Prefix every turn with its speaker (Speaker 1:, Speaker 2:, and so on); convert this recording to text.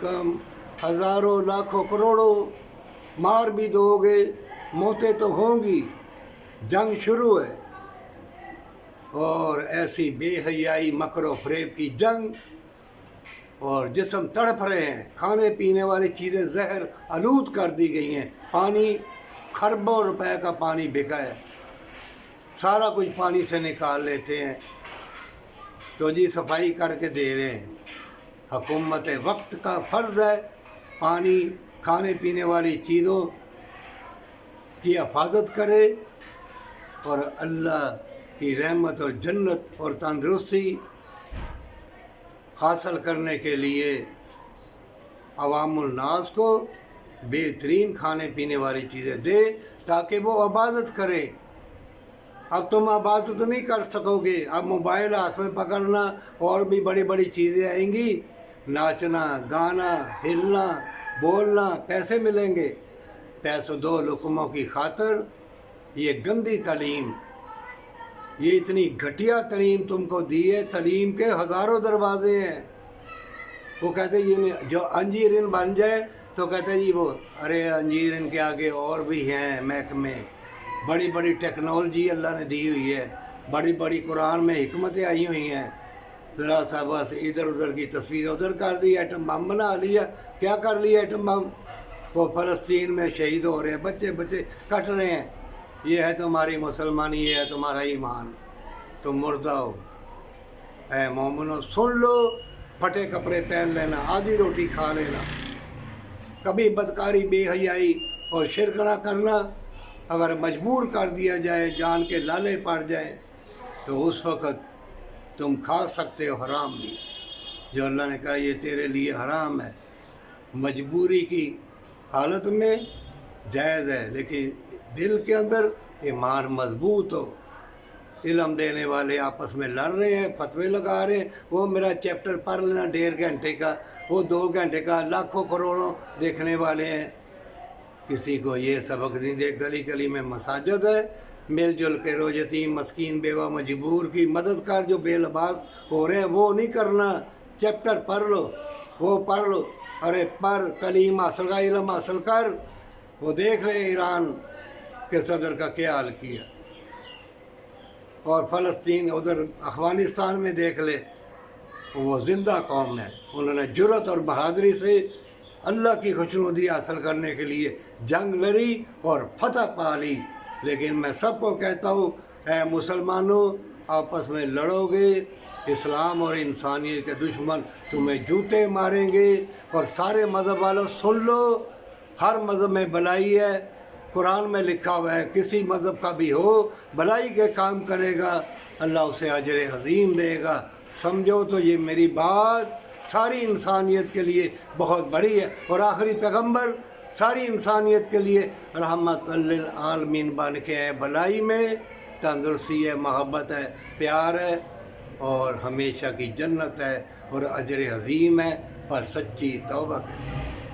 Speaker 1: कम, हज़ारों लाखों करोड़ों मार भी दोगे, मौतें तो होंगी, जंग शुरू है। और ऐसी बेहयाई मकरो फरेब की जंग, और जिस्म तड़प रहे हैं। खाने पीने वाली चीज़ें जहर आलूद कर दी गई हैं। पानी खरबों रुपए का पानी बिका है, सारा कुछ पानी से निकाल लेते हैं। तो जी सफाई करके दे रहे हैं। हुकूमत वक्त का फ़र्ज़ है पानी, खाने पीने वाली चीज़ों की हिफाजत करे, और अल्लाह की रहमत और जन्नत और तंदुरुस्ती हासिल करने के लिए अवामुल नास को बेहतरीन खाने पीने वाली चीज़ें दे, ताकि वो इबादत करें। अब तुम इबादत नहीं कर सकोगे, अब मोबाइल हाथ में पकड़ना, और भी बड़ी बड़ी चीज़ें आएंगी, नाचना गाना हिलना बोलना, पैसे मिलेंगे। पैसों दो लुकमों की खातर ये गंदी तालीम, ये इतनी घटिया तालीम तुमको दी है। तालीम के हज़ारों दरवाजे हैं। वो कहते ये जो अंजीर बन जाए तो कहते जी वो, अरे अंजीर के आगे और भी हैं महकमे, बड़ी बड़ी टेक्नोलॉजी अल्लाह ने दी हुई है, बड़ी बड़ी कुरान में हिकमतें आई हुई हैं। ज़रा सा बस इधर उधर की तस्वीर उधर कर दी, एटम बम बना लिया। क्या कर लिया एटम बम? वो फ़लस्तीन में शहीद हो रहे हैं, बच्चे बच्चे कट रहे हैं। ये है तुम्हारी मुसलमानी, ये है तुम्हारा ईमान, तुम मुर्दा हो। ऐ मोमिनो सुन लो, फटे कपड़े पहन लेना, आधी रोटी खा लेना, कभी बदकारी बेहयाई और शिरक ना करना। अगर मजबूर कर दिया जाए, जान के लाले पड़ जाए, तो उस वक़्त तुम खा सकते हो हराम भी, जो अल्लाह ने कहा ये तेरे लिए हराम है। मजबूरी की हालत में जायज़ है, लेकिन दिल के अंदर ईमान मजबूत हो। इल्म देने वाले आपस में लड़ रहे हैं, फतवे लगा रहे हैं, वो मेरा चैप्टर पढ़ लेना 1.5 घंटे का, वो 2 घंटे का, लाखों करोड़ों देखने वाले हैं। किसी को ये सबक नहीं दे। गली गली में मसाजिद है, मिलजुल के रो यतीम मस्कीन बेवा मजबूर की मदद कर। जो बेलबास हो रहे हैं वो नहीं करना। चैप्टर पढ़ लो, वो पढ़ लो, अरे पढ़, तालीम हासिल का, इल्म हासिल कर। वो देख ले ईरान के सदर का क्या हाल किया, और फ़लस्तीन उधर अफ़गानिस्तान में देख ले, वो ज़िंदा कौम है। उन्होंने जुर्रत और बहादुरी से अल्लाह की खुशनुदी हासिल करने के लिए जंग लड़ी और फतह पा ली। लेकिन मैं सबको कहता हूँ, ऐ मुसलमानों, आपस में लड़ोगे, इस्लाम और इंसानियत के दुश्मन तुम्हें जूते मारेंगे। और सारे मज़हब वालों सुन लो, हर मज़हब में भलाई है। कुरान में लिखा हुआ है, किसी मज़हब का भी हो, भलाई के काम करेगा, अल्लाह उसे अजर अज़ीम देगा। समझो तो ये मेरी बात सारी इंसानियत के लिए बहुत बड़ी है। और आखिरी पैगंबर सारी इंसानियत के लिए रहमत लिल आलमीन बन के है। भलाई में तंदुरुस्ती है, मोहब्बत है, प्यार है, और हमेशा की जन्नत है, और अजर अज़ीम है, पर सच्ची तौबा के साथ।